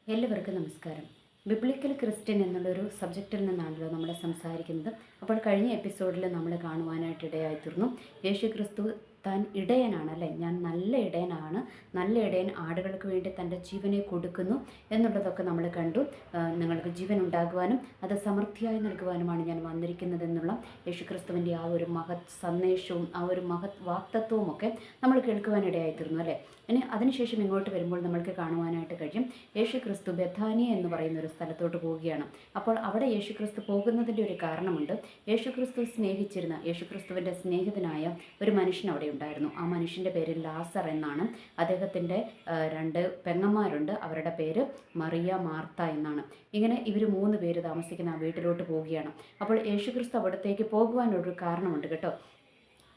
എല്ലാവർക്കും നമസ്കാരം. Biblical Christian എന്നുള്ളൊരു സബ്ജക്റ്റിൽ നിന്നാണല്ലോ നമ്മൾ സംസാരിക്കുന്നത്. അപ്പോൾ കഴിഞ്ഞ എപ്പിസോഡിൽ നമ്മൾ കാണുവാനായിട്ട് ഇടയായിത്തീർന്നു, യേശു ക്രിസ്തു താൻ ഇടയനാണ്, ഞാൻ നല്ല ഇടയനാണ്, നല്ല ഇടയൻ ആടുകൾക്ക് വേണ്ടി തൻ്റെ ജീവനെ കൊടുക്കുന്നു എന്നുള്ളതൊക്കെ നമ്മൾ കണ്ടു. നിങ്ങൾക്ക് ജീവൻ ഉണ്ടാകുവാനും അത് സമൃദ്ധിയായി നൽകുവാനുമാണ് ഞാൻ വന്നിരിക്കുന്നതെന്നുള്ള യേശു ക്രിസ്തുവിൻ്റെ ആ ഒരു മഹത് സന്ദേശവും ആ ഒരു മഹത് വാക്തത്വവും ഒക്കെ നമ്മൾ കേൾക്കുവാനിടയായിത്തീർന്നു അല്ലേ. ഇനി അതിനുശേഷം ഇങ്ങോട്ട് വരുമ്പോൾ നമ്മൾക്ക് കാണുവാനായിട്ട് കഴിയും, യേശു ക്രിസ്തു ബെഥാനിയ എന്ന് പറയുന്ന ഒരു സ്ഥലത്തോട്ട് പോവുകയാണ്. അപ്പോൾ അവിടെ യേശു ക്രിസ്തു പോകുന്നതിൻ്റെ ഒരു കാരണമുണ്ട്. യേശു ക്രിസ്തു സ്നേഹിച്ചിരുന്ന, യേശു ക്രിസ്തുവിൻ്റെ സ്നേഹിതനായ ഒരു മനുഷ്യൻ അവിടെ ഉണ്ടായിരുന്നു. ആ മനുഷ്യൻ്റെ പേര് ലാസർ എന്നാണ്. അദ്ദേഹത്തിൻ്റെ രണ്ട് പെങ്ങന്മാരുണ്ട്. അവരുടെ പേര് മറിയ, മാർത്ത എന്നാണ്. ഇങ്ങനെ ഇവർ 3 പേര് താമസിക്കുന്ന ആ വീട്ടിലോട്ട് പോവുകയാണ്. അപ്പോൾ യേശു ക്രിസ്തു അവിടത്തേക്ക് പോകുവാനൊരു കാരണമുണ്ട് കേട്ടോ.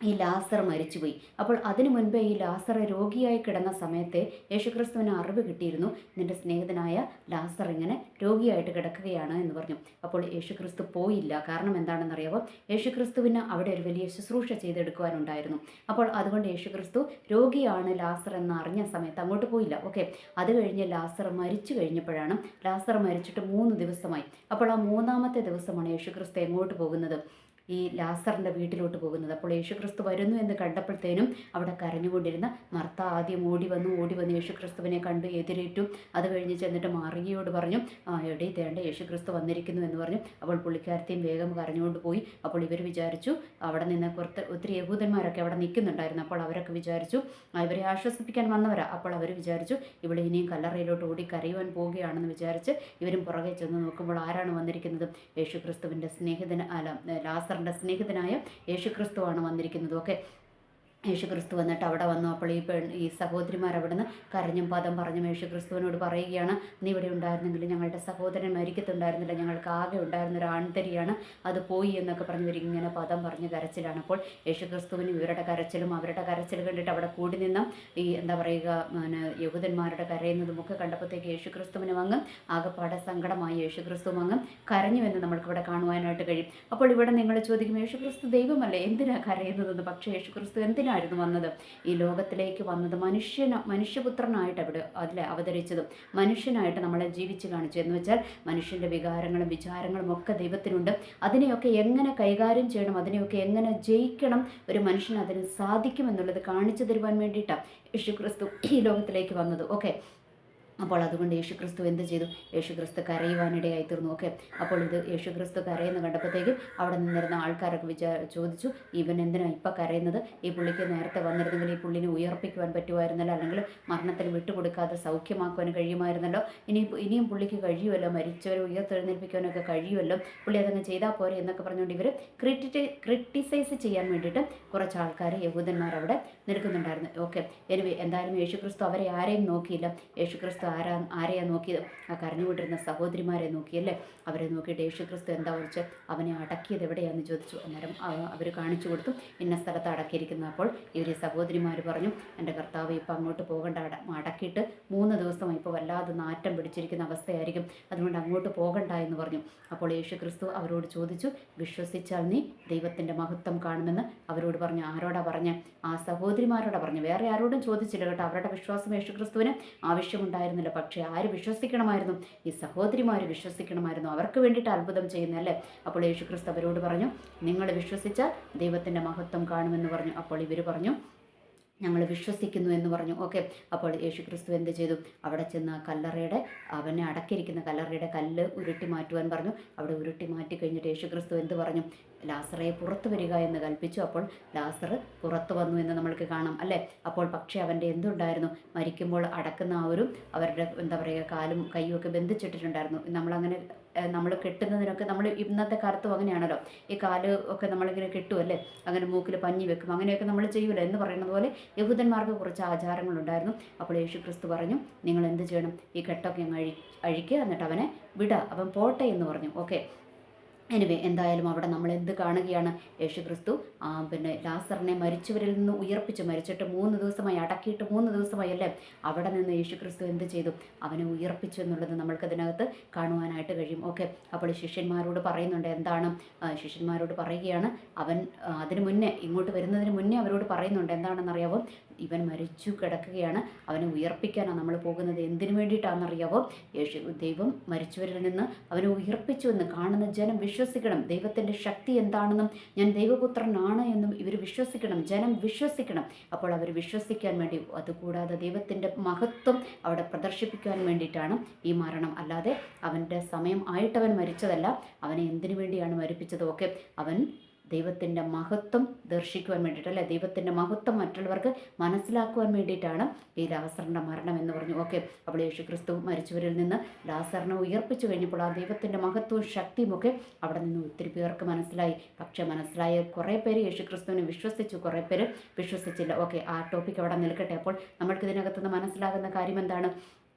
ഈ ലാസർ മരിച്ചുപോയി. അപ്പോൾ അതിനു മുൻപേ ഈ ലാസർ രോഗിയായി കിടന്ന സമയത്തെ യേശുക്രിസ്തുവിന് അറിവ് കിട്ടിയിരുന്നു, നിൻ്റെ സ്നേഹിതനായ ലാസർ ഇങ്ങനെ രോഗിയായിട്ട് കിടക്കുകയാണ് എന്ന് പറഞ്ഞു. അപ്പോൾ യേശുക്രിസ്തു പോയില്ല. കാരണം എന്താണെന്നറിയാമോ, യേശുക്രിസ്തുവിന് അവിടെ ഒരു വലിയ ശുശ്രൂഷ ചെയ്തെടുക്കുവാനുണ്ടായിരുന്നു. അപ്പോൾ അതുകൊണ്ട് യേശുക്രിസ്തു രോഗിയാണ് ലാസർ എന്ന് അറിഞ്ഞ സമയത്ത് അങ്ങോട്ട് പോയില്ല. ഓക്കെ, അത് കഴിഞ്ഞ് ലാസർ മരിച്ചു കഴിഞ്ഞപ്പോഴാണ്, ലാസർ മരിച്ചിട്ട് 3 ദിവസമായി. അപ്പോൾ ആ 3-ാമത്തെ ദിവസമാണ് യേശുക്രിസ്തു എങ്ങോട്ട് പോകുന്നത്, ഈ ലാസറിൻ്റെ വീട്ടിലോട്ട് പോകുന്നത്. അപ്പോൾ യേശുക്രിസ്തു വരുന്നു എന്ന് കണ്ടപ്പോഴത്തേനും അവിടെ കരഞ്ഞുകൊണ്ടിരുന്ന മർത്ത ആദ്യം ഓടി വന്ന് യേശുക്രിസ്തുവിനെ കണ്ട് എതിരേറ്റു. അത് കഴിഞ്ഞ് ചെന്നിട്ട് മറിയയോട് പറഞ്ഞു, എടീ തേണ്ട യേശുക്രിസ്തു വന്നിരിക്കുന്നു എന്ന് പറഞ്ഞു. അപ്പോൾ പുള്ളിക്കാരത്തെയും വേഗം കരഞ്ഞുകൊണ്ട് പോയി. അപ്പോൾ ഇവർ വിചാരിച്ചു, അവിടെ നിന്ന് ഒത്തിരി യഹൂദന്മാരൊക്കെ അവിടെ നിൽക്കുന്നുണ്ടായിരുന്നു. അപ്പോൾ അവരൊക്കെ വിചാരിച്ചു ഇവരെ ആശ്വസിപ്പിക്കാൻ വന്നവരാ. അപ്പോൾ അവർ വിചാരിച്ചു ഇവിടെ ഇനിയും കല്ലറയിലോട്ട് ഓടി കരയുവാൻ പോവുകയാണെന്ന് വിചാരിച്ച് ഇവരും പുറകെ ചെന്ന് നോക്കുമ്പോൾ ആരാണ് വന്നിരിക്കുന്നത്, യേശുക്രിസ്തുവിൻ്റെ ലാസറിൻ്റെ സ്നേഹിതനായ യേശുക്രിസ്തുവാണ് വന്നിരിക്കുന്നത്. ഓക്കെ, യേശുക്രിസ്തു വന്നിട്ട് അവിടെ വന്നു. അപ്പോൾ ഈ സഹോദരിമാർ അവിടെ നിന്ന് കരഞ്ഞും പദം പറഞ്ഞും യേശുക്രിസ്തുവിനോട് പറയുകയാണ്, നീ ഇവിടെ ഉണ്ടായിരുന്നെങ്കിൽ ഞങ്ങളുടെ സഹോദരൻ മരിക്കത്തുണ്ടായിരുന്നില്ല, ഞങ്ങൾക്ക് ആകെ ഉണ്ടായിരുന്നൊരു ആൺതരിയാണ്, അത് പോയി എന്നൊക്കെ പറഞ്ഞ് ഇവരിങ്ങനെ പദം പറഞ്ഞ് കരച്ചിലാണ്. അപ്പോൾ യേശുക്രിസ്തുവിന് ഇവരുടെ കരച്ചിലും അവരുടെ കരച്ചിൽ കണ്ടിട്ട് അവിടെ കൂടി നിന്ന ഈ എന്താ പറയുക യഹൂദന്മാരുടെ കരയുന്നതും ഒക്കെ കണ്ടപ്പോഴത്തേക്ക് യേശുക്രിസ്തുവിന് അങ്ങ് ആകെപ്പാടെ സങ്കടമായി. യേശുക്രിസ്തു അങ്ങ് കരഞ്ഞുവെന്ന് നമ്മൾക്കിവിടെ കാണുവാനായിട്ട് കഴിയും. അപ്പോൾ ഇവിടെ നിങ്ങൾ ചോദിക്കും, യേശുക്രിസ്തു ദൈവമല്ലേ, എന്തിനാണ് കരയുന്നതെന്ന്. പക്ഷേ യേശുക്രിസ്തു എന്തിനായിരുന്നു വന്നത്, ഈ ലോകത്തിലേക്ക് വന്നത് മനുഷ്യപുത്രനായിട്ട് അതിൽ അവതരിച്ചതും മനുഷ്യനായിട്ട് നമ്മളെ ജീവിച്ച് കാണിച്ചു. എന്ന് വെച്ചാൽ മനുഷ്യൻ്റെ വികാരങ്ങളും വിചാരങ്ങളും ഒക്കെ ദൈവത്തിനുണ്ട്. അതിനെയൊക്കെ എങ്ങനെ കൈകാര്യം ചെയ്യണം, അതിനെയൊക്കെ എങ്ങനെ ജയിക്കണം, ഒരു മനുഷ്യന് അതിന് സാധിക്കുമെന്നുള്ളത് കാണിച്ചു തരുവാൻ വേണ്ടിയിട്ടാണ് യേശുക്രിസ്തു ഈ ലോകത്തിലേക്ക് വന്നത്. ഓക്കെ, അപ്പോൾ അതുകൊണ്ട് യേശുക്രിസ്തു എന്ത് ചെയ്തു, യേശുക്രിസ്തു കരയുവാനിടയായി തീർന്നു. ഓക്കെ, അപ്പോൾ ഇത് യേശുക്രിസ്തു കരയെന്ന് കണ്ടപ്പോഴത്തേക്കും അവിടെ നിന്നിരുന്ന ആൾക്കാരൊക്കെ ചോദിച്ചു, ഇവൻ എന്തിനാണ് ഇപ്പം കരയുന്നത്, ഈ പുള്ളിക്ക് നേരത്തെ വന്നിരുന്നെങ്കിൽ ഈ പുള്ളിനെ ഉയർപ്പിക്കുവാൻ പറ്റുമായിരുന്നല്ലോ, അല്ലെങ്കിൽ മരണത്തിന് വിട്ടുകൊടുക്കാതെ സൗഖ്യമാക്കുവാൻ കഴിയുമായിരുന്നല്ലോ, ഇനിയും പുള്ളിക്ക് കഴിയുമല്ലോ, മരിച്ചവരെ ഉയർത്തെഴുന്നേൽപ്പിക്കാനൊക്കെ കഴിയുമല്ലോ, പുള്ളി അതങ്ങ് ചെയ്താൽ പോരെ എന്നൊക്കെ പറഞ്ഞുകൊണ്ട് ഇവർ ക്രിട്ടിസൈസ് ചെയ്യാൻ വേണ്ടിയിട്ട് കുറച്ച് ആൾക്കാർ യഹൂദന്മാർ അവിടെ നിൽക്കുന്നുണ്ടായിരുന്നു. ഓക്കെ, എന്തായാലും യേശുക്രിസ്തു അവരെ ആരെയും നോക്കിയില്ല. യേശുക്രിസ്തു ആരെയാ നോക്കിയത്, ആ കരഞ്ഞുകൊണ്ടിരുന്ന സഹോദരിമാരെ നോക്കിയല്ലേ. അവരെ നോക്കിയിട്ട് യേശുക്രിസ്തു എന്താ വെച്ച് അവനെ അടക്കിയത് എവിടെയാണെന്ന് ചോദിച്ചു. അന്നേരം അവർ കാണിച്ചു കൊടുത്തു, ഇന്ന സ്ഥലത്ത് അടക്കിയിരിക്കുന്നത്. അപ്പോൾ ഇവർ സഹോദരിമാർ പറഞ്ഞു, എൻ്റെ കർത്താവ് ഇപ്പം അങ്ങോട്ട് പോകേണ്ട, അടക്കിയിട്ട് 3 ദിവസമായി, ഇപ്പോൾ വല്ലാതെ നാറ്റം പിടിച്ചിരിക്കുന്ന അവസ്ഥയായിരിക്കും, അതുകൊണ്ട് അങ്ങോട്ട് പോകണ്ട എന്ന് പറഞ്ഞു. അപ്പോൾ യേശുക്രിസ്തു അവരോട് ചോദിച്ചു, വിശ്വസിച്ചാൽ നീ ദൈവത്തിൻ്റെ മഹത്വം കാണുമെന്ന് അവരോട് പറഞ്ഞു. ആരോടാ പറഞ്ഞ്, ആ സഹോദരിമാരോടാ പറഞ്ഞു, വേറെ ആരോടും ചോദിച്ചില്ല കേട്ടോ. അവരുടെ വിശ്വാസം യേശുക്രിസ്തുവിന് ആവശ്യമുണ്ടായിരുന്നില്ല. പക്ഷേ ആര് വിശ്വസിക്കണമായിരുന്നു, ഈ സഹോദരിമാർ വിശ്വസിക്കണമായിരുന്നു, അവർക്ക് വേണ്ടിയിട്ട് അത്ഭുതം ചെയ്യുന്നല്ലേ. അപ്പോൾ യേശുക്രിസ്തു അവരോട് പറഞ്ഞു, നിങ്ങൾ വിശ്വസിച്ചാൽ ദൈവത്തിൻ്റെ മഹത്വം കാണുമെന്ന് പറഞ്ഞു. അപ്പോൾ ഇവർ പറഞ്ഞു, ഞങ്ങൾ വിശ്വസിക്കുന്നു എന്ന് പറഞ്ഞു. ഓക്കെ, അപ്പോൾ യേശുക്രിസ്തു എന്ത് ചെയ്തു, അവിടെ ചെന്ന് അവനെ അടക്കിയിരിക്കുന്ന കല്ലറയുടെ കല്ല് ഉരുട്ടി മാറ്റുവാൻ പറഞ്ഞു. അവിടെ ഉരുട്ടി മാറ്റി കഴിഞ്ഞിട്ട് യേശുക്രിസ്തു എന്ത് പറഞ്ഞു, ലാസറെ പുറത്തു വരിക എന്ന് കൽപ്പിച്ചു. അപ്പോൾ ലാസർ പുറത്തു വന്നു എന്ന് നമ്മൾക്ക് കാണാം അല്ലേ. അപ്പോൾ പക്ഷേ അവൻ്റെ എന്തുണ്ടായിരുന്നു, മരിക്കുമ്പോൾ അടക്കുന്ന ആ ഒരു അവരുടെ എന്താ പറയുക കാലും കൈയും ഒക്കെ ബന്ധിച്ചിട്ടിട്ടുണ്ടായിരുന്നു. നമ്മൾ കെട്ടുന്നതിനൊക്കെ നമ്മൾ ഇന്നത്തെ കാലത്തും അങ്ങനെയാണല്ലോ, ഈ കാല് ഒക്കെ നമ്മളിങ്ങനെ കെട്ടുമല്ലേ, അങ്ങനെ മൂക്കിൽ പഞ്ഞി വെക്കും, അങ്ങനെയൊക്കെ നമ്മൾ ചെയ്യുമല്ലോ എന്ന് പറയുന്നത് പോലെ യഹൂദന്മാർക്ക് കുറച്ച് ആചാരങ്ങളുണ്ടായിരുന്നു. അപ്പോൾ യേശുക്രിസ്തു പറഞ്ഞു, നിങ്ങൾ എന്ത് ചെയ്യണം, ഈ കെട്ടൊക്കെ അഴിക്കുക, എന്നിട്ട് അവനെ അവൻ പോട്ടെ എന്ന് പറഞ്ഞു. ഓക്കെ, എന്തായാലും അവിടെ നമ്മൾ എന്ത് കാണുകയാണ്, യേശുക്രിസ്തു ലാസറിനെ മരിച്ചവരിൽ നിന്ന് മരിച്ചിട്ട് 3 ദിവസമായി, അടക്കിയിട്ട് 3 ദിവസമായി അല്ലേ, അവിടെ നിന്ന് യേശുക്രിസ്തു എന്ത് ചെയ്തു, അവനെ ഉയർപ്പിച്ചു എന്നുള്ളത് നമ്മൾക്കതിനകത്ത് കാണുവാനായിട്ട് കഴിയും. ഓക്കെ, അപ്പോൾ ശിഷ്യന്മാരോട് പറയുന്നുണ്ട്, എന്താണ്, ശിഷ്യന്മാരോട് പറയുകയാണ്, അവൻ അതിന് മുന്നേ, ഇങ്ങോട്ട് വരുന്നതിന് മുന്നേ അവരോട് പറയുന്നുണ്ട്, എന്താണെന്നറിയാമോ, ഇവൻ മരിച്ചു കിടക്കുകയാണ്, അവനെ ഉയർപ്പിക്കാനാണ് നമ്മൾ പോകുന്നത്. എന്തിനു വേണ്ടിയിട്ടാണെന്നറിയാവോ? ദൈവം മരിച്ചവരിൽ നിന്ന് അവനെ ഉയർപ്പിച്ചുവെന്ന് കാണുന്ന ജനം വിശ്വസിക്കണം. ദൈവത്തിൻ്റെ ശക്തി എന്താണെന്നും ഞാൻ ദൈവപുത്രനാണ് എന്നും ഇവർ വിശ്വസിക്കണം, ജനം വിശ്വസിക്കണം. അപ്പോൾ അവർ വിശ്വസിക്കാൻ വേണ്ടി, അതുകൂടാതെ ദൈവത്തിൻ്റെ മഹത്വം അവിടെ പ്രദർശിപ്പിക്കാൻ വേണ്ടിയിട്ടാണ് ഈ മരണം. അല്ലാതെ അവൻ്റെ സമയം ആയിട്ടവൻ മരിച്ചതല്ല. അവനെ എന്തിനു വേണ്ടിയാണ് മരിപ്പിച്ചത്? ഒക്കെ അവൻ ദൈവത്തിൻ്റെ മഹത്വം ദർശിക്കുവാൻ വേണ്ടിയിട്ട്, അല്ലെ, ദൈവത്തിൻ്റെ മഹത്വം മറ്റുള്ളവർക്ക് മനസ്സിലാക്കുവാൻ വേണ്ടിയിട്ടാണ് ഈ ലാസറിൻ്റെ മരണം എന്ന് പറഞ്ഞു. ഓക്കെ, അപ്പോൾ യേശുക്രിസ്തു മരിച്ചവരിൽ നിന്ന് ലാസറിനെ ഉയർപ്പിച്ചു കഴിഞ്ഞപ്പോൾ ആ ദൈവത്തിൻ്റെ മഹത്വവും ശക്തിയും ഒക്കെ അവിടെ നിന്ന് ഒത്തിരി പേർക്ക് മനസ്സിലായി. പക്ഷേ മനസ്സിലായ കുറേ പേര് യേശുക്രിസ്തുവിനെ വിശ്വസിച്ചു, കുറേ പേര് വിശ്വസിച്ചില്ല. ഓക്കെ, ആ ടോപ്പിക് അവിടെ നിൽക്കട്ടെ. അപ്പോൾ നമ്മൾക്ക് ഇതിനകത്തുനിന്ന് മനസ്സിലാകുന്ന കാര്യം എന്താണ്?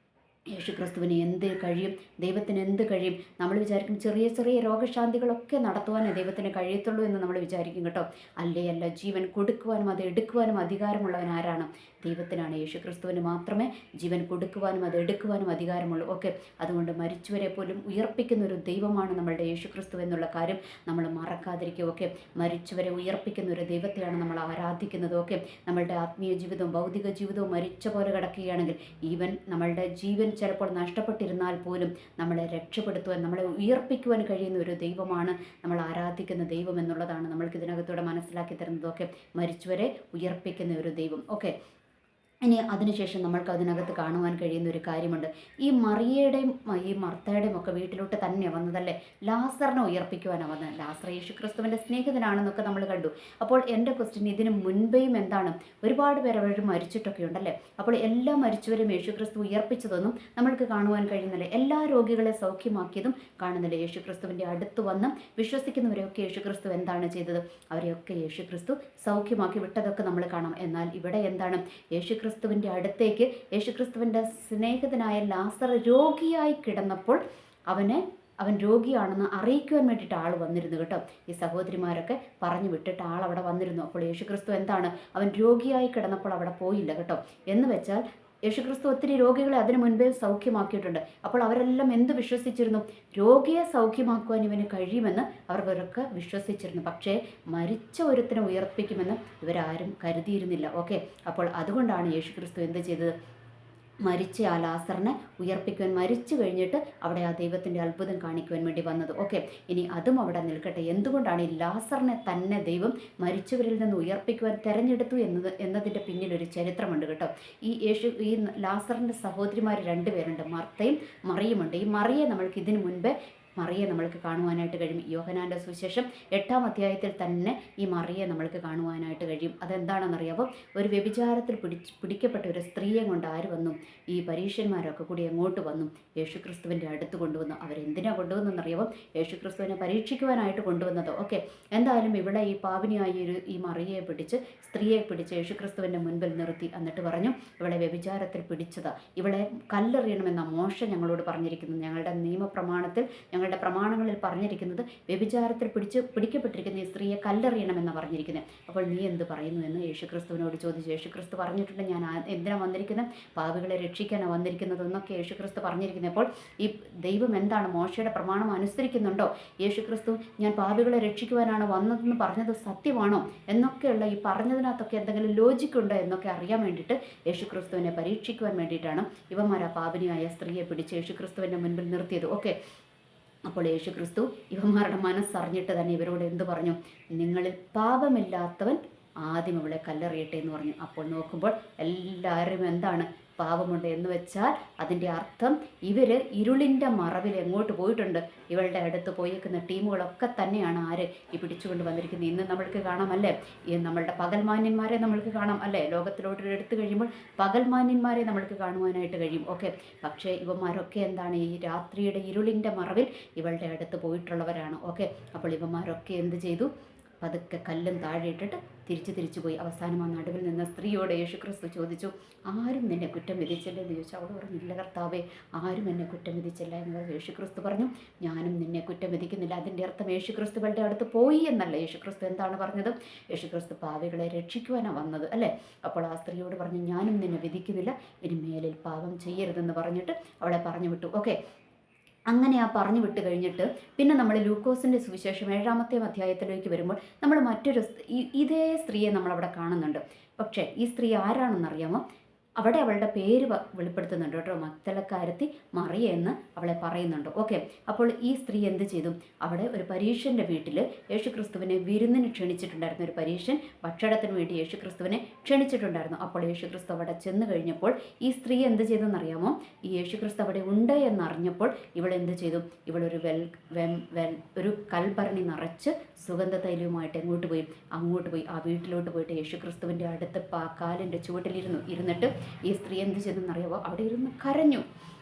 യേശുക്രിസ്തുവിന് എന്ത് കഴിയും? ദൈവത്തിന് എന്ത് കഴിയും? നമ്മൾ വിചാരിക്കും ചെറിയ ചെറിയ രോഗശാന്തികളൊക്കെ നടത്തുവാനേ ദൈവത്തിന് കഴിയത്തുള്ളൂ എന്ന് നമ്മൾ വിചാരിക്കും കേട്ടോ. അല്ല, ജീവൻ കൊടുക്കുവാനും അത് എടുക്കുവാനും അധികാരമുള്ളവൻ ആരാണ്? ദൈവത്തിനാണ്. യേശുക്രിസ്തുവിന് മാത്രമേ ജീവൻ കൊടുക്കുവാനും അത് എടുക്കുവാനും അധികാരമുള്ളൂ. ഓക്കെ, അതുകൊണ്ട് മരിച്ചവരെ പോലും ഉയർപ്പിക്കുന്ന ഒരു ദൈവമാണ് നമ്മളുടെ യേശുക്രിസ്തു എന്നുള്ള കാര്യം നമ്മൾ മറക്കാതിരിക്കുക. ഓക്കെ, മരിച്ചവരെ ഉയർപ്പിക്കുന്ന ഒരു ദൈവത്തെയാണ് നമ്മൾ ആരാധിക്കുന്നത്. ഓക്കെ, നമ്മളുടെ ആത്മീയ ജീവിതവും ഭൗതിക ജീവിതവും മരിച്ച പോലെ കിടക്കുകയാണെങ്കിൽ, ഈവൻ നമ്മളുടെ ജീവൻ ചിലപ്പോൾ നഷ്ടപ്പെട്ടിരുന്നാൽ പോലും നമ്മളെ രക്ഷപ്പെടുത്തുവാൻ, നമ്മളെ ഉയർപ്പിക്കുവാൻ കഴിയുന്ന ഒരു ദൈവമാണ് നമ്മൾ ആരാധിക്കുന്ന ദൈവം എന്നുള്ളതാണ് നമ്മൾക്ക് ഇതിനകത്തൂടെ മനസ്സിലാക്കി തരുന്നത്. ഓക്കെ, മരിച്ചവരെ ഉയർപ്പിക്കുന്ന ഒരു ദൈവം. ഓക്കെ, ഇനി അതിനുശേഷം നമ്മൾക്ക് അതിനകത്ത് കാണുവാൻ കഴിയുന്ന ഒരു കാര്യമുണ്ട്. ഈ മറിയയുടെയും ഈ മർത്തയുടെയും ഒക്കെ വീട്ടിലോട്ട് തന്നെ വന്നതല്ലേ ലാസറിനെ ഉയർപ്പിക്കുവാനാണ് വന്നത്. ലാസർ യേശുക്രിസ്തുവിൻ്റെ സ്നേഹിതനാണെന്നൊക്കെ നമ്മൾ കണ്ടു. അപ്പോൾ എൻ്റെ ക്വസ്റ്റ്യൻ, ഇതിന് മുൻപേയും എന്താണ്, ഒരുപാട് പേർ അവർ മരിച്ചിട്ടൊക്കെ ഉണ്ടല്ലേ. അപ്പോൾ എല്ലാ മരിച്ചവരും യേശുക്രിസ്തു ഉയർപ്പിച്ചതൊന്നും നമ്മൾക്ക് കാണുവാൻ കഴിയുന്നില്ല. എല്ലാ രോഗികളെ സൗഖ്യമാക്കിയതും കാണുന്നില്ല. യേശുക്രിസ്തുവിൻ്റെ അടുത്ത് വന്ന് വിശ്വസിക്കുന്നവരെയൊക്കെ യേശുക്രിസ്തു എന്താണ് ചെയ്തത്? അവരെയൊക്കെ യേശുക്രിസ്തു സൗഖ്യമാക്കി വിട്ടതൊക്കെ നമ്മൾ കാണാം. എന്നാൽ ഇവിടെ എന്താണ്? യേശുക്രിസ്തുവിൻ്റെ അടുത്തേക്ക് യേശുക്രിസ്തുവിൻ്റെ സ്നേഹിതനായ ലാസർ രോഗിയായി കിടന്നപ്പോൾ അവൻ രോഗിയാണെന്ന് അറിയിക്കുവാൻ വേണ്ടിയിട്ട് ആൾ വന്നിരുന്നു കേട്ടോ. ഈ സഹോദരിമാരൊക്കെ പറഞ്ഞു വിട്ടിട്ട് ആൾ അവിടെ വന്നിരുന്നു. അപ്പോൾ യേശുക്രിസ്തു എന്താണ്, അവൻ രോഗിയായി കിടന്നപ്പോൾ അവിടെ പോയില്ല കേട്ടോ. എന്ന് വെച്ചാൽ യേശുക്രിസ്തു ഒത്തിരി രോഗികളെ അതിനു മുൻപേ സൗഖ്യമാക്കിയിട്ടുണ്ട്. അപ്പോൾ അവരെല്ലാം എന്ത് വിശ്വസിച്ചിരുന്നു? രോഗിയെ സൗഖ്യമാക്കുവാൻ ഇവന് കഴിയുമെന്ന് അവരൊക്കെ വിശ്വസിച്ചിരുന്നു. പക്ഷേ മരിച്ച ഒരുത്തിനെ ഉയർപ്പിക്കുമെന്ന് ഇവരാരും കരുതിയിരുന്നില്ല. ഓക്കെ, അപ്പോൾ അതുകൊണ്ടാണ് യേശുക്രിസ്തു എന്ത് ചെയ്തത്? മരിച്ച ആ ലാസറിനെ ഉയർപ്പിക്കുവാൻ, മരിച്ചു കഴിഞ്ഞിട്ട് അവിടെ ആ ദൈവത്തിൻ്റെ അത്ഭുതം കാണിക്കുവാൻ വേണ്ടി വന്നത്. ഓക്കെ, ഇനി അതും അവിടെ നിൽക്കട്ടെ. എന്തുകൊണ്ടാണ് ഈ ലാസറിനെ തന്നെ ദൈവം മരിച്ചവരിൽ നിന്ന് ഉയർപ്പിക്കുവാൻ തിരഞ്ഞെടുത്തു എന്നതിൻ്റെ പിന്നിലൊരു ചരിത്രമുണ്ട് കേട്ടോ. ഈ ലാസറിൻ്റെ സഹോദരിമാർ 2 പേരുണ്ട്, മർത്തയും മറിയുമുണ്ട്. ഈ മറിയെ നമ്മൾക്ക് ഇതിനു മുൻപേ മറിയെ നമ്മൾക്ക് കാണുവാനായിട്ട് കഴിയും. യോഹന്നാൻ്റെ സുവിശേഷം 8-ാം അധ്യായത്തിൽ തന്നെ ഈ മറിയെ നമ്മൾക്ക് കാണുവാനായിട്ട് കഴിയും. അതെന്താണെന്നറിയാമോ? ഒരു വ്യഭിചാരത്തിൽ പിടിക്കപ്പെട്ട ഒരു സ്ത്രീയെ കൊണ്ട് ആര് വന്നു? ഈ പരീക്ഷന്മാരൊക്കെ കൂടി എങ്ങോട്ട് വന്നു? യേശുക്രിസ്തുവിൻ്റെ അടുത്ത് കൊണ്ടുവന്നു. അവരെന്തിനാണ് കൊണ്ടുവന്നെന്നറിയാമോ? യേശുക്രിസ്തുവിനെ പരീക്ഷിക്കുവാനായിട്ട് കൊണ്ടുവന്നത്. ഓക്കെ, എന്തായാലും ഇവിടെ ഈ പാപിനിയായ ഈ മറിയെ സ്ത്രീയെ പിടിച്ച് യേശുക്രിസ്തുവിൻ്റെ മുൻപിൽ നിർത്തി. എന്നിട്ട് പറഞ്ഞു, ഇവളെ വ്യഭിചാരത്തിൽ പിടിച്ചതാ, ഇവളെ കല്ലെറിയണമെന്ന മോശം ഞങ്ങളോട് പറഞ്ഞിരിക്കുന്നു. ഞങ്ങളുടെ നിയമപ്രമാണത്തിൽ, ഞങ്ങളുടെ പ്രമാണങ്ങളിൽ പറഞ്ഞിരിക്കുന്നത് വ്യഭിചാരത്തിൽ പിടിക്കപ്പെട്ടിരിക്കുന്ന ഈ സ്ത്രീയെ കല്ലെറിയണമെന്നാണ് പറഞ്ഞിരിക്കുന്നത്. അപ്പോൾ നീ എന്ത് പറയുന്നു എന്ന് യേശുക്രിസ്തുവിനോട് ചോദിച്ചു. യേശുക്രിസ്തു പറഞ്ഞിട്ടുണ്ട്, ഞാൻ എന്തിനാണ് വന്നിരിക്കുന്നത്? പാപികളെ രക്ഷിക്കാനാണ് വന്നിരിക്കുന്നത് എന്നൊക്കെ യേശുക്രിസ്തു പറഞ്ഞിരിക്കുന്നത്. അപ്പോൾ ഈ ദൈവം എന്താണ്, മോശയുടെ പ്രമാണം അനുസരിക്കുന്നുണ്ടോ? യേശുക്രിസ്തു ഞാൻ പാപികളെ രക്ഷിക്കുവാനാണ് വന്നതെന്ന് പറഞ്ഞത് സത്യമാണോ എന്നൊക്കെയുള്ള ഈ പറഞ്ഞതിനകത്തൊക്കെ എന്തെങ്കിലും ലോജിക്കുണ്ടോ എന്നൊക്കെ അറിയാൻ വേണ്ടിയിട്ട് യേശുക്രിസ്തുവിനെ പരീക്ഷിക്കുവാൻ വേണ്ടിയിട്ടാണ് ഇവന്മാർ ആ പാപിനിയായ സ്ത്രീയെ പിടിച്ച് യേശുക്രിസ്തുവിൻ്റെ മുൻപിൽ നിർത്തിയത്. ഓക്കെ, അപ്പോൾ യേശുക്രിസ്തു ഇവന്മാരുടെ മനസ്സറിഞ്ഞിട്ട് തന്നെ ഇവരോട് എന്ത് പറഞ്ഞു? നിങ്ങളിൽ പാപമില്ലാത്തവൻ ആദ്യം ഇവളെ കല്ലെറിയട്ടെ എന്ന് പറഞ്ഞു. അപ്പോൾ നോക്കുമ്പോൾ എല്ലാവരും എന്താണ്, പാപമുണ്ട് എന്ന് വെച്ചാൽ അതിൻ്റെ അർത്ഥം ഇവർ ഇരുളിൻ്റെ മറവിൽ എങ്ങോട്ട് പോയിട്ടുണ്ട്? ഇവളുടെ അടുത്ത് പോയേക്കുന്ന ടീമുകളൊക്കെ തന്നെയാണ് ആര് ഈ പിടിച്ചുകൊണ്ട് വന്നിരിക്കുന്നത്. ഇന്ന് നമ്മൾക്ക് കാണാം അല്ലേ, ഈ നമ്മളുടെ പകൽമാന്യന്മാരെ നമ്മൾക്ക് കാണാം അല്ലേ. ലോകത്തിലോട്ട് എടുത്തു കഴിയുമ്പോൾ പകൽമാന്യന്മാരെ നമ്മൾക്ക് കാണുവാനായിട്ട് കഴിയും. ഓക്കെ, പക്ഷേ ഇവന്മാരൊക്കെ എന്താണ്, ഈ രാത്രിയുടെ ഇരുളിൻ്റെ മറവിൽ ഇവളുടെ അടുത്ത് പോയിട്ടുള്ളവരാണ്. ഓക്കെ, അപ്പോൾ ഇവന്മാരൊക്കെ എന്ത് ചെയ്തു? പതുക്കെ കല്ലും താഴെ ഇട്ടിട്ട് തിരിച്ചു പോയി. അവസാനം ആ നടുവിൽ നിന്ന സ്ത്രീയോട് യേശുക്രിസ്തു ചോദിച്ചു, ആരും നിന്നെ കുറ്റം വിധിച്ചില്ലേ എന്ന് ചോദിച്ചു. അവൾ പറഞ്ഞു, ഇല്ല കർത്താവേ, ആരും എന്നെ കുറ്റം വിധിച്ചില്ല എന്ന് പറഞ്ഞു. യേശുക്രിസ്തു പറഞ്ഞു, ഞാനും നിന്നെ കുറ്റം വിധിക്കുന്നില്ല. അതിൻ്റെ അർത്ഥം യേശുക്രിസ്തുകളുടെ അടുത്ത് പോയി എന്നല്ല. യേശുക്രിസ്തു എന്താണ് പറഞ്ഞത്? യേശുക്രിസ്തു പാപികളെ രക്ഷിക്കുവാനാണ് വന്നത് അല്ലേ. അപ്പോൾ ആ സ്ത്രീയോട് പറഞ്ഞു, ഞാനും നിന്നെ വിധിക്കുന്നില്ല, ഇനി മേലിൽ പാപം ചെയ്യരുതെന്ന് പറഞ്ഞിട്ട് അവളെ പറഞ്ഞു വിട്ടു. ഓക്കെ, അങ്ങനെ ആ പറഞ്ഞു വിട്ട് കഴിഞ്ഞിട്ട് പിന്നെ നമ്മൾ ലൂക്കോസിൻ്റെ സുവിശേഷം 7-ാമത്തെ അധ്യായത്തിലേക്ക് വരുമ്പോൾ നമ്മൾ മറ്റൊരു ഇതേ സ്ത്രീയെ നമ്മളവിടെ കാണുന്നുണ്ട്. പക്ഷേ ഈ സ്ത്രീ ആരാണെന്നറിയാമോ? അവിടെ അവളുടെ പേര് വെളിപ്പെടുത്തുന്നുണ്ട് കേട്ടോ. മഗ്ദലക്കാരത്തി മറിയ എന്ന് അവളെ പറയുന്നുണ്ട്. ഓക്കെ, അപ്പോൾ ഈ സ്ത്രീ എന്ത് ചെയ്തു? അവിടെ ഒരു പരീക്ഷൻ്റെ വീട്ടിൽ യേശുക്രിസ്തുവിനെ വിരുന്നിന് ക്ഷണിച്ചിട്ടുണ്ടായിരുന്നു. ഒരു പരീക്ഷൻ ഭക്ഷണത്തിന് വേണ്ടി യേശുക്രിസ്തുവിനെ ക്ഷണിച്ചിട്ടുണ്ടായിരുന്നു. അപ്പോൾ യേശുക്രിസ്തു അവിടെ ചെന്ന് കഴിഞ്ഞപ്പോൾ ഈ സ്ത്രീ എന്ത് ചെയ്തെന്നറിയാമോ? ഈ യേശുക്രിസ്തു അവിടെ ഉണ്ട് എന്നറിഞ്ഞപ്പോൾ ഇവളെന്ത് ചെയ്തു? ഇവളൊരു ഒരു കൽഭരണി നിറച്ച് സുഗന്ധ തൈലവുമായിട്ട് അങ്ങോട്ട് പോയി ആ വീട്ടിലോട്ട് പോയിട്ട് യേശുക്രിസ്തുവിൻ്റെ അടുത്ത് കാലിൻ്റെ ഇരുന്നിട്ട് ഈ സ്ത്രീ എന്ത് ചെയ്തെന്നറിയാമോ? അവിടെ ഇരുന്ന് കരഞ്ഞു.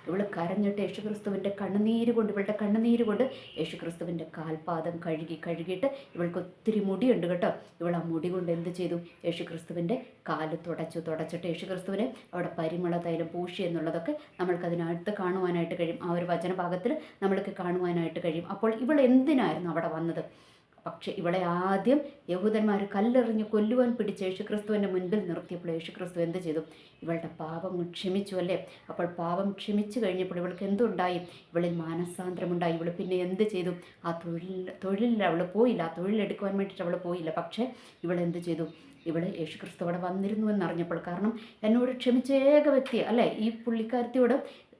ഇവൾ കരഞ്ഞിട്ട് യേശുക്രിസ്തുവിൻ്റെ ഇവളുടെ കണ്ണുനീര് കൊണ്ട് യേശുക്രിസ്തുവിൻ്റെ കാൽപാദം കഴുകിയിട്ട് ഇവൾക്ക് ഒത്തിരി മുടിയുണ്ട് കേട്ടോ. ഇവൾ ആ മുടി കൊണ്ട് എന്ത് ചെയ്തു? യേശുക്രിസ്തുവിൻ്റെ കാല് തുടച്ചിട്ട് യേശുക്രിസ്തുവിനെ അവിടെ പരിമള തൈലം പൂശി എന്നുള്ളതൊക്കെ നമ്മൾക്കതിനടുത്ത് കാണുവാനായിട്ട് കഴിയും. ആ ഒരു വചനഭാഗത്തിൽ നമ്മൾക്ക് കാണുവാനായിട്ട് കഴിയും. അപ്പോൾ ഇവൾ എന്തിനായിരുന്നു അവിടെ വന്നത്? പക്ഷെ ഇവളെ ആദ്യം യഹൂദന്മാർ കല്ലെറിഞ്ഞ് കൊല്ലുവാൻ പിടിച്ച് യേശുക്രിസ്തുവിൻ്റെ മുൻപിൽ നിർത്തിയപ്പോൾ യേശുക്രിസ്തു എന്ത് ചെയ്തു? ഇവളുടെ പാപം ക്ഷമിച്ചു അല്ലേ? അപ്പോൾ പാപം ക്ഷമിച്ചു കഴിഞ്ഞപ്പോൾ ഇവൾക്ക് എന്തുണ്ടായി? ഇവളിൽ മാനസാന്തരമുണ്ടായി. ഇവൾ പിന്നെ എന്ത് ചെയ്തു? ആ തൊഴിലിൽ അവൾ പോയില്ല. ആ തൊഴിലെടുക്കുവാൻ വേണ്ടിയിട്ട് അവൾ പോയില്ല. പക്ഷേ ഇവൾ എന്ത് ചെയ്തു? ഇവൾ യേശുക്രിസ്തു അവിടെ വന്നിരുന്നു എന്നറിഞ്ഞപ്പോൾ, കാരണം എന്നോട് ക്ഷമിച്ച ഏക വ്യക്തി അല്ലേ ഈ പുള്ളിക്കാരത്തിയോട്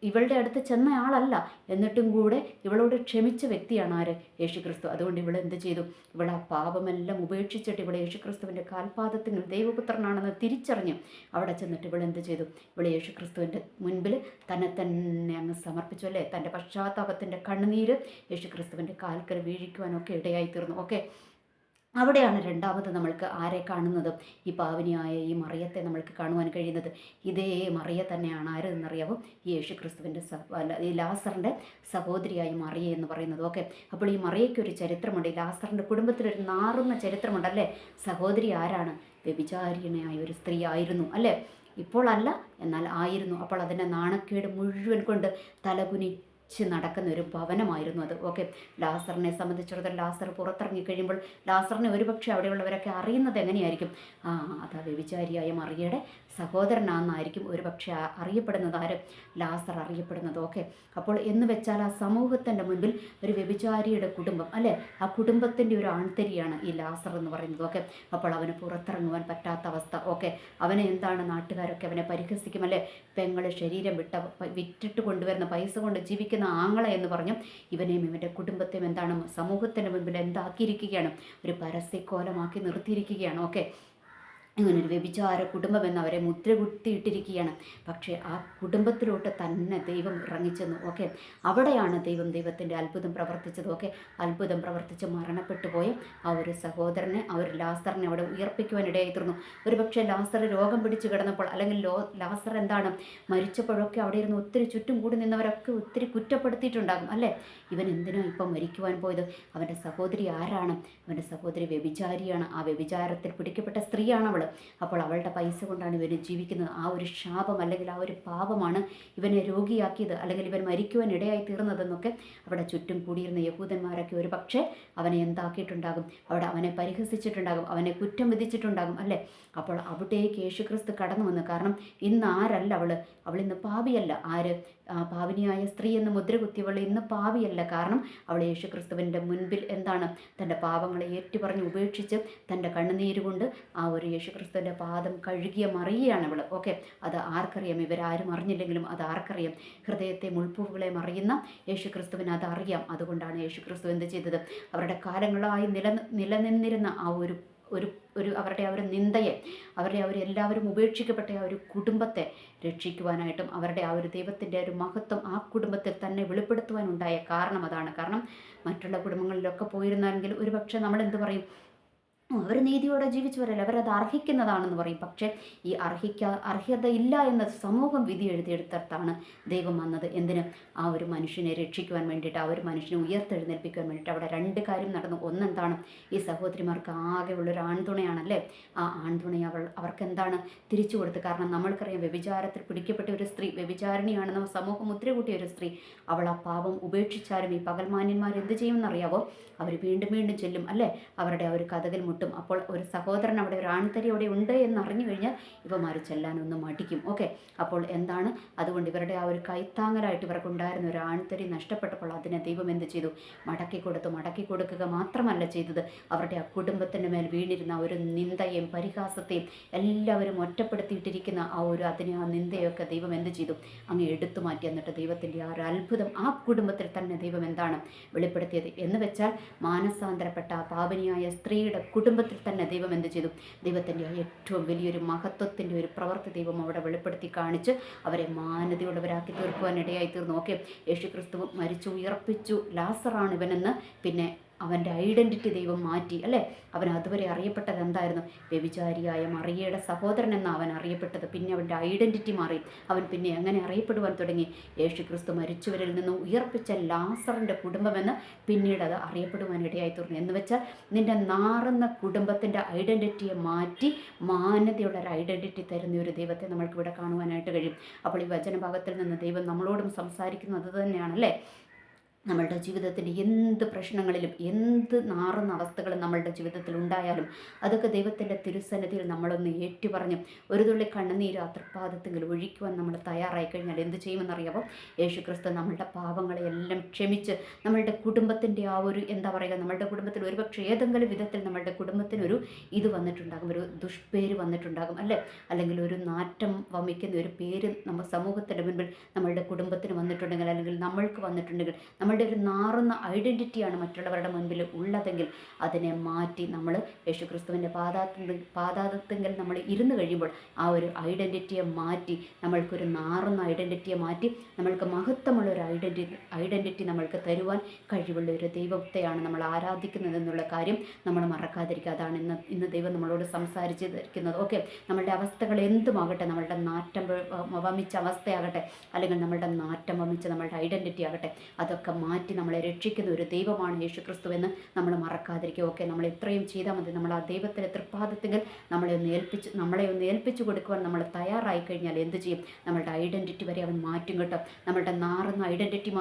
ഇവളുടെ അടുത്ത് ചെന്ന ആളല്ല, എന്നിട്ടും കൂടെ ഇവളോട് ക്ഷമിച്ച വ്യക്തിയാണ് ആര്? യേശുക്രിസ്തു. അതുകൊണ്ട് ഇവൾ എന്ത് ചെയ്തു? ഇവൾ ആ പാപമെല്ലാം ഉപേക്ഷിച്ചിട്ട് ഇവൾ യേശുക്രിസ്തുവിൻ്റെ കാൽപാദത്തിൽ ദൈവപുത്രനാണെന്ന് തിരിച്ചറിഞ്ഞു അവിടെ ചെന്നിട്ട് ഇവൾ എന്ത് ചെയ്തു? ഇവൾ യേശുക്രിസ്തുവിൻ്റെ മുൻപിൽ തന്നെ അങ്ങ് സമർപ്പിച്ചു അല്ലേ? തൻ്റെ പശ്ചാത്താപത്തിൻ്റെ കണ്ണുനീര് യേശുക്രിസ്തുവിൻ്റെ കാൽക്കൽ വീഴിക്കുവാനൊക്കെ ഇടയായിത്തീർന്നു. ഓക്കെ, അവിടെയാണ് രണ്ടാമത് നമ്മൾക്ക് ആരെ കാണുന്നത്? ഈ പാവനിയായ ഈ മറിയത്തെ നമ്മൾക്ക് കാണുവാൻ കഴിയുന്നത്. ഇതേ മറിയ തന്നെയാണ് ആര് എന്നറിയാവോ? ഈ യേശുക്രിസ്തുവിൻ്റെ ഈ ലാസറിൻ്റെ സഹോദരിയായ മറിയ എന്ന് പറയുന്നത്. ഓക്കെ, അപ്പോൾ ഈ മറിയയ്ക്കൊരു ചരിത്രമുണ്ട്. ഈ ലാസറിൻ്റെ കുടുംബത്തിലൊരു നാറുന്ന ചരിത്രമുണ്ടല്ലേ? സഹോദരി ആരാണ്? വ്യഭിചാരിണിയായ ഒരു സ്ത്രീ ആയിരുന്നു അല്ലേ? ഇപ്പോൾ അല്ല, എന്നാൽ ആയിരുന്നു. അപ്പോൾ അതിൻ്റെ നാണക്കേട് മുഴുവൻ കൊണ്ട് തലകുനി നടക്കുന്ന ഒരു ഭവനമായിരുന്നു അത്. ഓക്കെ, ലാസറിനെ സംബന്ധിച്ചിടത്തോളം ലാസർ പുറത്തിറങ്ങി കഴിയുമ്പോൾ ലാസറിനെ ഒരുപക്ഷെ അവിടെയുള്ളവരൊക്കെ അറിയുന്നത് എങ്ങനെയായിരിക്കും? അതാ വ്യഭിചാരിയായ മറിയയുടെ സഹോദരനാണെന്നായിരിക്കും ഒരുപക്ഷെ അറിയപ്പെടുന്നത്. ആര്? ലാസർ അറിയപ്പെടുന്നത്. ഓക്കെ, അപ്പോൾ എന്ന് വെച്ചാൽ ആ സമൂഹത്തിൻ്റെ മുൻപിൽ ഒരു വ്യഭിചാരിയുടെ കുടുംബം അല്ലേ? ആ കുടുംബത്തിൻ്റെ ഒരു ആൺതരിയാണ് ഈ ലാസർ എന്ന് പറയുന്നത്. ഓക്കെ, അപ്പോൾ അവന് പുറത്തിറങ്ങുവാൻ പറ്റാത്ത അവസ്ഥ. ഓക്കെ, അവനെ എന്താണ് നാട്ടുകാരൊക്കെ അവനെ പരിഹസിക്കും അല്ലേ? പെങ്ങളെ ശരീരം വിറ്റിട്ട് കൊണ്ടുവരുന്ന പൈസ കൊണ്ട് ജീവിക്കുന്ന ആങ്ങളെ എന്ന് പറഞ്ഞു ഇവനെയും ഇവൻ്റെ കുടുംബത്തെയും എന്താണ് സമൂഹത്തിൻ്റെ മുൻപിൽ എന്താക്കിയിരിക്കുകയാണ്? ഒരു പരസ്യക്കോലമാക്കി നിർത്തിയിരിക്കുകയാണ്. ഓക്കെ, ഇങ്ങനൊരു വ്യഭിചാര കുടുംബം എന്ന് അവരെ മുദ്ര കുത്തിയിട്ടിരിക്കുകയാണ്. പക്ഷേ ആ കുടുംബത്തിലോട്ട് തന്നെ ദൈവം ഇറങ്ങിച്ചെന്നു. ഓക്കെ, അവിടെയാണ് ദൈവത്തിൻ്റെ അത്ഭുതം പ്രവർത്തിച്ചത്. ഓക്കെ, അത്ഭുതം പ്രവർത്തിച്ച് മരണപ്പെട്ടു പോയ ആ ഒരു സഹോദരനെ, ആ ഒരു ലാസറിനെ അവിടെ ഉയർപ്പിക്കുവാനിടയായിത്തീർന്നു. ഒരു പക്ഷേ ലാസർ രോഗം പിടിച്ച് കിടന്നപ്പോൾ, അല്ലെങ്കിൽ ലാസർ എന്താണ് മരിച്ചപ്പോഴൊക്കെ അവിടെ ഇരുന്ന് ഒത്തിരി ചുറ്റും കൂടി നിന്നവരൊക്കെ ഒത്തിരി കുറ്റപ്പെടുത്തിയിട്ടുണ്ടാകും അല്ലേ? ഇവൻ എന്തിനാ ഇപ്പം മരിക്കുവാൻ പോയത്? അവൻ്റെ സഹോദരി ആരാണ്? അവൻ്റെ സഹോദരി വ്യഭിചാരിയാണ്. ആ വ്യഭിചാരത്തിൽ പിടിക്കപ്പെട്ട സ്ത്രീയാണ് അവൾ. അപ്പോൾ അവളുടെ പൈസ കൊണ്ടാണ് ഇവന് ജീവിക്കുന്നത്. ആ ഒരു ശാപം അല്ലെങ്കിൽ ആ ഒരു പാപമാണ് ഇവനെ രോഗിയാക്കിയത്, അല്ലെങ്കിൽ ഇവൻ മരിക്കുവാൻ ഇടയായി തീർന്നതെന്നൊക്കെ അവിടെ ചുറ്റും കൂടിയിരുന്ന യഹൂദന്മാരൊക്കെ ഒരു പക്ഷേ അവനെ എന്താക്കിയിട്ടുണ്ടാകും? അവിടെ അവനെ പരിഹസിച്ചിട്ടുണ്ടാകും, അവനെ കുറ്റം വിധിച്ചിട്ടുണ്ടാകും അല്ലേ? അപ്പോൾ അവിടേക്ക് യേശുക്രിസ്തു കടന്നു വന്നു. കാരണം ഇന്ന് ആരല്ല അവൾ ഇന്ന് പാപിയല്ല. ആര്? പാപിനിയായ സ്ത്രീ എന്ന് മുദ്ര കുത്തിയവൾ ഇന്ന് പാപിയല്ല. കാരണം അവൾ യേശുക്രിസ്തുവിൻ്റെ മുൻപിൽ എന്താണ്? തൻ്റെ പാപങ്ങളെ ഏറ്റുപറഞ്ഞ് ഉപേക്ഷിച്ച് തൻ്റെ കണ്ണുനീര് കൊണ്ട് ആ ഒരു യേശുക്രിസ്തുവിൻ്റെ പാദം കഴുകിയ മറിയാണ് അവൾ. ഓക്കെ, അത് ആർക്കറിയാം? ഇവരാരും അറിഞ്ഞില്ലെങ്കിലും അത് ആർക്കറിയാം? ഹൃദയത്തെ മുൾപ്പൂവുകളെ മറിയുന്ന യേശുക്രിസ്തുവിന് അത് അറിയാം. അതുകൊണ്ടാണ് യേശുക്രിസ്തു എന്ത് ചെയ്തത്? അവരുടെ കാലങ്ങളായി നിലനിന്നിരുന്ന ആ അവരുടെ ആ ഒരു നിന്ദയെ, അവരെല്ലാവരും ഉപേക്ഷിക്കപ്പെട്ട ആ ഒരു കുടുംബത്തെ രക്ഷിക്കുവാനായിട്ടും അവരുടെ ആ ഒരു ദൈവത്തിൻ്റെ ഒരു മഹത്വം ആ കുടുംബത്തിൽ തന്നെ വെളിപ്പെടുത്തുവാനുണ്ടായ കാരണം അതാണ്. കാരണം മറ്റുള്ള കുടുംബങ്ങളിലൊക്കെ പോയിരുന്നെങ്കിൽ ഒരു പക്ഷേ നമ്മൾ എന്ത് പറയും? അവർ നീതിയോടെ ജീവിച്ചവരല്ല, അവരത് അർഹിക്കുന്നതാണെന്ന് പറയും. പക്ഷേ ഈ അർഹതയില്ല എന്ന് സമൂഹം വിധി എഴുതിയെടുത്താണ് ദൈവം വന്നത്. എന്തിന്? ആ ഒരു മനുഷ്യനെ രക്ഷിക്കുവാൻ വേണ്ടിയിട്ട്, ആ ഒരു മനുഷ്യനെ ഉയർത്തെഴുന്നേൽപ്പിക്കുവാൻ വേണ്ടിയിട്ട്. അവിടെ രണ്ട് കാര്യം നടന്നു. ഒന്നെന്താണ്? ഈ സഹോദരിമാർക്ക് ആകെ ഉള്ളൊരു ആൺതുണയാണല്ലേ? ആ ആൺതുണയെ അവർക്ക് എന്താണ് തിരിച്ചു കൊടുത്ത്? കാരണം നമ്മൾക്കറിയാം, വ്യഭിചാരത്തിൽ പിടിക്കപ്പെട്ട ഒരു സ്ത്രീ, വ്യഭിചാരിണിയാണെന്ന് സമൂഹം മുദ്ര കൂട്ടിയ ഒരു സ്ത്രീ, അവൾ ആ പാപം ഉപേക്ഷിച്ചാലും ഈ പകൽമാന്യന്മാർ എന്ത് ചെയ്യുമെന്നറിയാവോ? അവർ വീണ്ടും വീണ്ടും ചെല്ലും അല്ലേ? അവരുടെ ആ ഒരു കഥകൾ മുട്ടും. അപ്പോൾ ഒരു സഹോദരൻ അവിടെ, ഒരു ആൺതരി അവിടെ ഉണ്ട് എന്നറിഞ്ഞു കഴിഞ്ഞാൽ ഇവന്മാർ ചെല്ലാനൊന്നും മടിക്കും. ഓക്കെ, അപ്പോൾ എന്താണ്, അതുകൊണ്ട് ഇവരുടെ ആ ഒരു കൈത്താങ്ങലായിട്ട് ഇവർക്കുണ്ടായിരുന്ന ഒരു ആൺതരി നഷ്ടപ്പെട്ടപ്പോൾ അതിനെ ദൈവം എന്ത് ചെയ്തു? മടക്കി കൊടുത്തു. മടക്കി കൊടുക്കുക മാത്രമല്ല ചെയ്തത്, അവരുടെ ആ കുടുംബത്തിൻ്റെ മേൽ വീണിരുന്ന ഒരു നിന്ദയും പരിഹാസത്തെയും എല്ലാവരും ഒറ്റപ്പെടുത്തിയിട്ടിരിക്കുന്ന ആ നിന്ദയൊക്കെ ദൈവം എന്ത് ചെയ്തു? അങ്ങ് എടുത്തു മാറ്റി. എന്നിട്ട് ദൈവത്തിൻ്റെ ആ ഒരു അത്ഭുതം ആ കുടുംബത്തിൽ തന്നെ ദൈവം എന്താണ് വെളിപ്പെടുത്തിയത് എന്ന് വെച്ചാൽ, മാനസാന്തരപ്പെട്ട ആ പാപിനിയായ സ്ത്രീയുടെ കുടുംബത്തിൽ തന്നെ ദൈവം എന്ത് ചെയ്തു? ദൈവത്തിൻ്റെ ഏറ്റവും വലിയൊരു മഹത്വത്തിൻ്റെ ഒരു പ്രവൃത്തി ദൈവം അവിടെ വെളിപ്പെടുത്തി കാണിച്ച് അവരെ മാന്യതയുള്ളവരാക്കി തീർക്കുവാൻ ഇടയായി തീർന്നു. ഓക്കെ, യേശുക്രിസ്തു മരിച്ചു ഉയർപ്പിച്ചു, ലാസറാണ് ഇവനെന്ന് പിന്നെ അവൻ്റെ ഐഡൻറ്റിറ്റി ദൈവം മാറ്റി അല്ലേ. അവൻ അതുവരെ അറിയപ്പെട്ടത് എന്തായിരുന്നു? വ്യഭിചാരിയായ മറിയയുടെ സഹോദരൻ എന്നാണ് അവൻ അറിയപ്പെട്ടത്. പിന്നെ അവൻ്റെ ഐഡൻറ്റിറ്റി മാറി. അവൻ പിന്നെ എങ്ങനെ അറിയപ്പെടുവാൻ തുടങ്ങി? യേശുക്രിസ്തു മരിച്ചവരിൽ നിന്ന് ഉയർപ്പിച്ച ലാസറിൻ്റെ കുടുംബമെന്ന് പിന്നീട് അത് അറിയപ്പെടുവാൻ ഇടയായി തീർന്നു. എന്ന് വെച്ചാൽ നിൻ്റെ നാറുന്ന കുടുംബത്തിൻ്റെ ഐഡൻറ്റിറ്റിയെ മാറ്റി മാന്യതയുള്ള ഒരു ഐഡൻറ്റിറ്റി തരുന്ന ഒരു ദൈവത്തെ നമ്മൾക്കിവിടെ കാണുവാനായിട്ട് കഴിയും. അപ്പോൾ ഈ വചനഭാഗത്തിൽ നിന്ന് ദൈവം നമ്മളോടും സംസാരിക്കുന്നത് തന്നെയാണല്ലേ. നമ്മളുടെ ജീവിതത്തിൻ്റെ എന്ത് പ്രശ്നങ്ങളിലും എന്ത് നാറുന്ന അവസ്ഥകളും നമ്മളുടെ ജീവിതത്തിൽ ഉണ്ടായാലും അതൊക്കെ ദൈവത്തിൻ്റെ തിരുസന്നിധിയിൽ നമ്മളൊന്ന് ഏറ്റുപറഞ്ഞ് ഒരു തുള്ളി കണ്ണുനീര് ആ തൃപ്പാദത്തിൽ ഒഴിക്കുവാൻ നമ്മൾ തയ്യാറായി കഴിഞ്ഞാൽ എന്ത് ചെയ്യുമെന്നറിയാമോ? യേശുക്രിസ്തു നമ്മളുടെ പാപങ്ങളെയെല്ലാം ക്ഷമിച്ച് നമ്മളുടെ കുടുംബത്തിൻ്റെ ആ ഒരു എന്താ പറയുക, നമ്മളുടെ കുടുംബത്തിൽ ഒരുപക്ഷെ ഏതെങ്കിലും വിധത്തിൽ നമ്മളുടെ കുടുംബത്തിനൊരു ഇത് വന്നിട്ടുണ്ടാകും, ഒരു ദുഷ്പേര് വന്നിട്ടുണ്ടാകും അല്ലേ, അല്ലെങ്കിൽ ഒരു നാറ്റം വമിക്കുന്ന ഒരു പേര് നമ്മൾ സമൂഹത്തിൻ്റെ മുൻപിൽ നമ്മളുടെ കുടുംബത്തിന് വന്നിട്ടുണ്ടെങ്കിൽ, അല്ലെങ്കിൽ നമ്മൾക്ക് വന്നിട്ടുണ്ടെങ്കിൽ, നമ്മളുടെ ഒരു നാറുന്ന ഐഡൻറ്റിറ്റിയാണ് മറ്റുള്ളവരുടെ മുൻപിൽ ഉള്ളതെങ്കിൽ അതിനെ മാറ്റി നമ്മൾ യേശുക്രിസ്തുവിൻ്റെ പാദാതത്തെങ്കിൽ നമ്മൾ ഇരുന്ന് കഴിയുമ്പോൾ ആ ഒരു ഐഡൻറ്റിറ്റിയെ മാറ്റി നമ്മൾക്കൊരു നാറുന്ന ഐഡൻറ്റിറ്റിയെ മാറ്റി നമ്മൾക്ക് മഹത്വമുള്ള ഒരു ഐഡൻറ്റിറ്റി നമ്മൾക്ക് തരുവാൻ കഴിവുള്ള ഒരു ദൈവത്തെയാണ് നമ്മൾ ആരാധിക്കുന്നത് എന്നുള്ള കാര്യം നമ്മൾ മറക്കാതിരിക്കുക. അതാണ് ഇന്ന് ദൈവം നമ്മളോട് സംസാരിച്ചിരിക്കുന്നത്. ഓക്കെ, നമ്മളുടെ അവസ്ഥകൾ എന്തുമാകട്ടെ, നമ്മളുടെ നാറ്റം വമിച്ച അവസ്ഥയാകട്ടെ, അല്ലെങ്കിൽ നമ്മളുടെ നാറ്റം വമിച്ച നമ്മളുടെ ഐഡൻറ്റിറ്റി ആകട്ടെ, അതൊക്കെ മാറ്റി നമ്മളെ രക്ഷിക്കുന്ന ഒരു ദൈവമാണ് യേശുക്രിസ്തു എന്ന് നമ്മൾ മറക്കാതിരിക്കുക. ഓക്കെ, നമ്മൾ എത്രയും ചെയ്താൽ മതി. നമ്മൾ ആ ദൈവത്തിൻ്റെ തൃപ്പാദത്തെങ്കിൽ നമ്മളെ ഒന്ന് ഏൽപ്പിച്ചു കൊടുക്കുവാൻ നമ്മൾ തയ്യാറായി കഴിഞ്ഞാൽ എന്ത് ചെയ്യും? നമ്മളുടെ ഐഡൻറ്റിറ്റി വരെ അവൻ മാറ്റും കേട്ടോ. നമ്മളുടെ നാറുന്ന ഐഡൻറ്റിറ്റി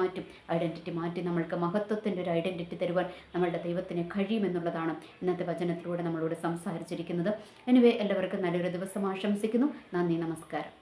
മാറ്റി നമ്മൾക്ക് മഹത്വത്തിൻ്റെ ഒരു ഐഡൻറ്റിറ്റി തരുവാൻ നമ്മളുടെ ദൈവത്തിന് കഴിയുമെന്നുള്ളതാണ് ഇന്നത്തെ വചനത്തിലൂടെ നമ്മളോട് സംസാരിച്ചിരിക്കുന്നത്. എനിവേ, എല്ലാവർക്കും നല്ലൊരു ദിവസം ആശംസിക്കുന്നു. നന്ദി, നമസ്കാരം.